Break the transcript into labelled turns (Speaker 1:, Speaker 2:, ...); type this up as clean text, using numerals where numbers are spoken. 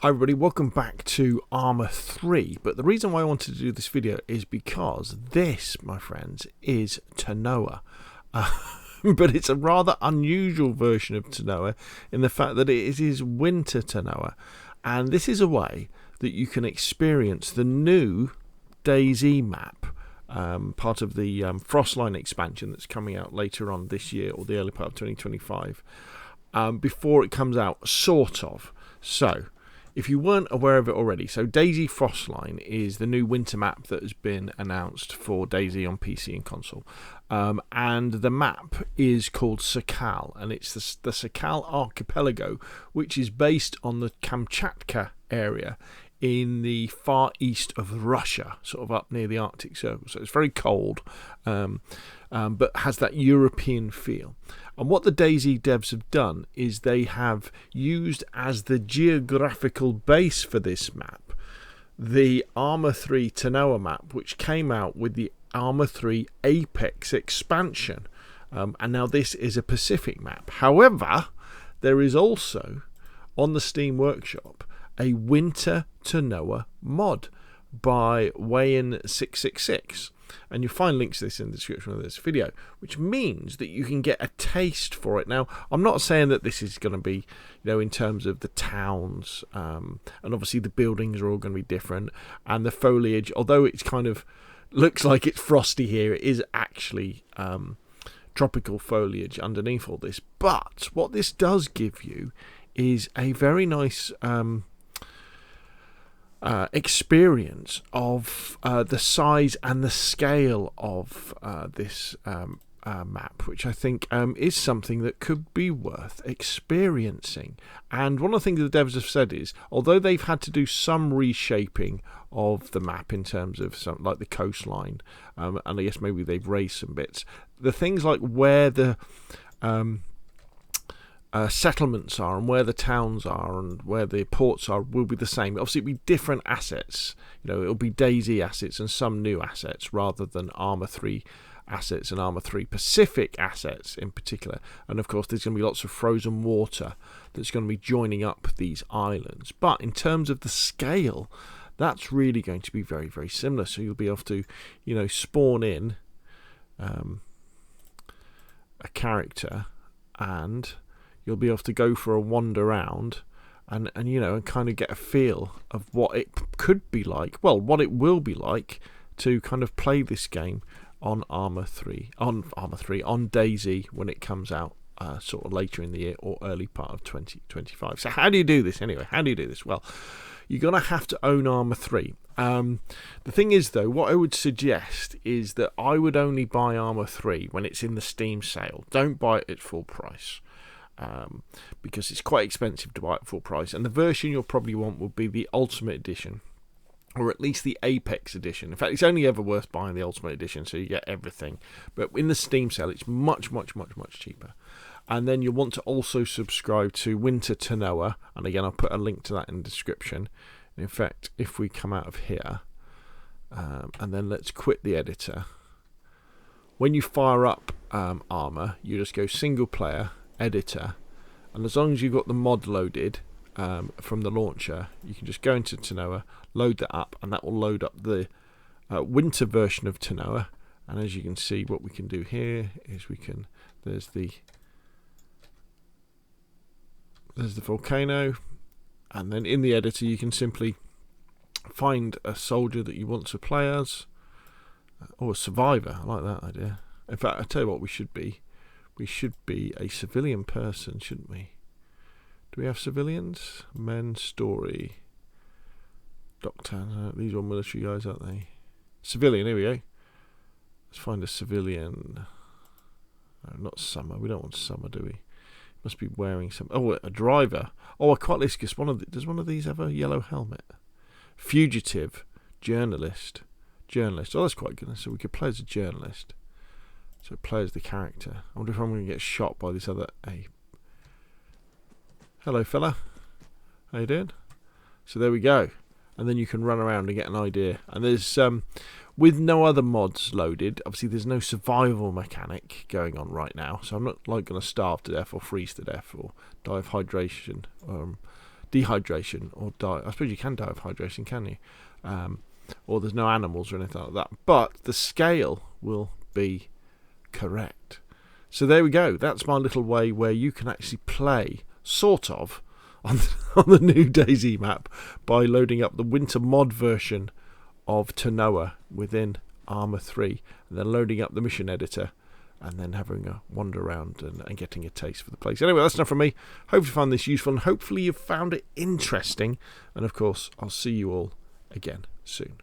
Speaker 1: Hi everybody, welcome back to Arma 3, but the reason why I wanted to do this video is because this, my friends, is Tanoa. But it's a rather unusual version of Tanoa in the fact that it is Winter Tanoa, and this is a way that you can experience the new DayZ map, part of the Frostline expansion that's coming out later on this year, or the early part of 2025, before it comes out, sort of. So, if you weren't aware of it already, so DayZ Frostline is the new winter map that has been announced for DayZ on PC and console. And the map is called Sakhal, and it's the Sakhal archipelago, which is based on the Kamchatka area in the far east of Russia, sort of up near the Arctic Circle. So it's very cold, but has that European feel. And what the DayZ devs have done is they have used as the geographical base for this map the Arma 3 Tanoa map, which came out with the Arma 3 Apex expansion. And now this is a Pacific map. However, there is also, on the Steam Workshop, a Winter Tanoa mod by Wayan666. And you'll find links to this in the description of this video, which means that you can get a taste for it. Now, I'm not saying that this is going to be, in terms of the towns, and obviously the buildings are all going to be different, and the foliage, although it's kind of looks like it's frosty here, it is actually tropical foliage underneath all this. But what this does give you is a very nice experience of the size and the scale of this map, which I think is something that could be worth experiencing. And one of the things the devs have said is, although they've had to do some reshaping of the map in terms of some, like the coastline, and I guess maybe they've raised some bits, the things like where the settlements are and where the towns are and where the ports are will be the same. Obviously it'll be different assets, it'll be DayZ assets and some new assets rather than Arma 3 assets and Arma 3 Pacific assets in particular. And of course there's going to be lots of frozen water that's going to be joining up these islands. But in terms of the scale, that's really going to be very, very similar. So you'll be able to spawn in a character, and you'll be able to go for a wander around and kind of get a feel of what it could be like, well, what it will be like to kind of play this game on on DayZ when it comes out sort of later in the year or early part of 2025. So how do you do this anyway? How do you do this? Well, you're going to have to own Arma 3. The thing is, though, what I would suggest is that I would only buy Arma 3 when it's in the Steam sale. Don't buy it at full price. Because it's quite expensive to buy at full price, and the version you'll probably want will be the Ultimate Edition, or at least the Apex Edition. In fact, it's only ever worth buying the Ultimate Edition, so you get everything. But in the Steam sale, it's much, much, much, much cheaper. And then you'll want to also subscribe to Winter Tanoa, and again, I'll put a link to that in the description. And in fact, if we come out of here, and then let's quit the editor. When you fire up Arma, you just go single player, editor, and as long as you've got the mod loaded from the launcher, you can just go into Tanoa, load that up, and that will load up the winter version of Tanoa. And as you can see, what we can do here is there's the volcano, and then in the editor you can simply find a soldier that you want to play as, or a survivor. I like that idea. In fact, I tell you what we should be. We should be a civilian person, shouldn't we? Do we have civilians? Men, story. Doctor. These are all military guys, aren't they? Civilian, here we go. Let's find a civilian. No, not Summer. We don't want Summer, do we? Must be wearing some. Oh, a driver. Oh, I quite like this. Does one of these have a yellow helmet? Fugitive. Journalist. Oh, that's quite good. So we could play as a journalist. So it plays the character. I wonder if I'm going to get shot by this other ape. Hello, fella. How you doing? So there we go. And then you can run around and get an idea. And there's, with no other mods loaded, obviously there's no survival mechanic going on right now. So I'm not going to starve to death or freeze to death or die of hydration, dehydration or die. I suppose you can die of hydration, can you? Or there's no animals or anything like that. But the scale will be correct. So there we go. That's my little way where you can actually play, sort of, on the new DayZ map by loading up the winter mod version of Tanoa within Arma 3, and then loading up the mission editor, and then having a wander around and getting a taste for the place. Anyway, that's enough from me. Hope you found this useful, and hopefully you've found it interesting. And of course, I'll see you all again soon.